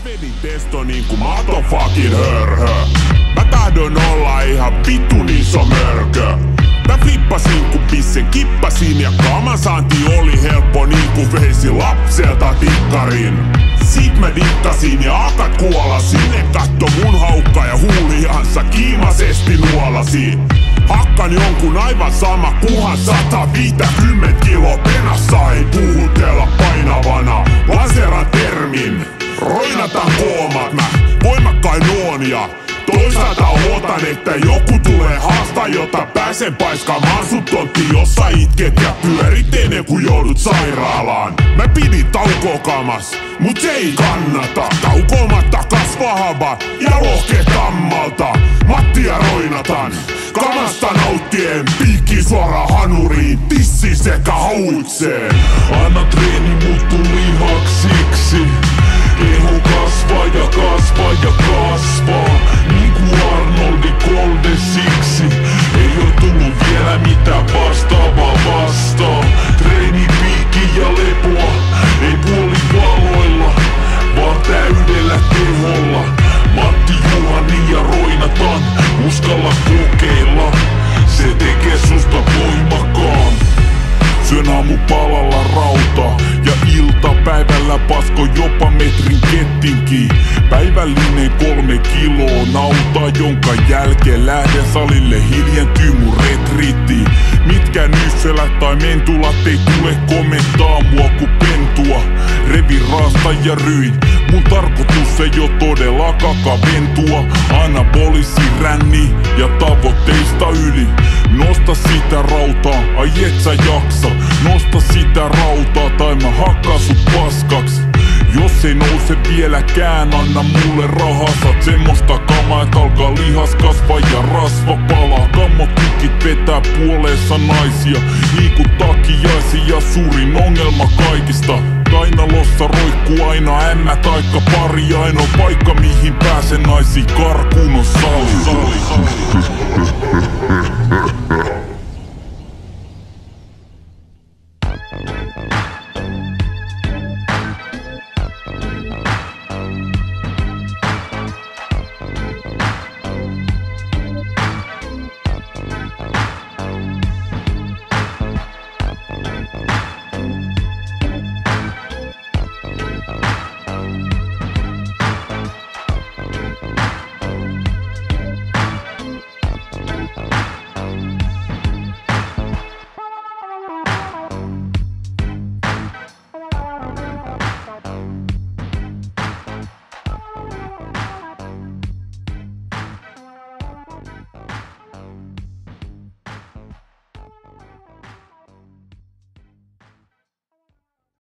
vedin testo niinku motherfucking hörhö. Mä tahdon olla ihan vitun iso mörkö. Mä flippasin kun pissen kippasin ja kamansaanti oli helppo niinku veisi lapselta tikkarin. Sit mä dikkasin ja akat kuolasin. Ne katto mun haukka ja huulihansa kiimasesti nuolasi. Hakkan jonkun aivan sama kuhan 150 kilo penassa ei puhutella painavana. Laseran termin, roinataan koomat mä voimakkain oon ja toisaalta odotan, että joku tulee haastaa, jota pääsen paiskaamaan sut tontti, jossa itket ja pyörit ennen kuin joudut sairaalaan. Mä pidin taukokamas, mut se ei kannata. Taukomatta kasvaa haba ja lohke tammalta. Mattia roinataan, kamasta nauttien, piikki suoraan hanuriin, tissi sekä hauikseen. Anna treeni muuttuu lihaksiksi. Keho kasvaa ja kasvaa ja kasvaa. Niinku Arnoldi Golden siksi. Ei oo tullut vielä mitään vastaavaa vastaan. Treeni, piikki ja lepoa. Ei puolivaloilla, vaan täydellä teholla. Matti, Juhani ja roinataan. Uskalla kokeilla. Se tekee susta voimakkaan. Syön aamupalalla rautaa ja iltapäivällä pasko jopa metrin kettinkin. Päivällinen 3 kiloa nautaa, jonka jälkeen lähden salille, hiljentyy mun retriitti. Mitkä nysselät tai mentulat ei tule komentaa mua ku pentua. Revi raasta ja ryin, mun tarkoitus ei oo todellakaan kaventua. Anabolisi ränni ja tavoitteista yli. Nosta sitä rautaa, ai et sä jaksa. Nosta sitä rautaa tai mä hakkaan sut paskaks. Jos ei nouse vieläkään, anna mulle rahaa. Saat semmoista kamaa, et alkaa lihas kasvaa ja rasva palaa. Kammotykit vetää puoleensa naisia, niinku takiaisia, suurin ongelma kaikista. Kainalossa roikkuu aina ämmä taikka pari. Ainoa paikka mihin pääsen naisiin karkuun on sali.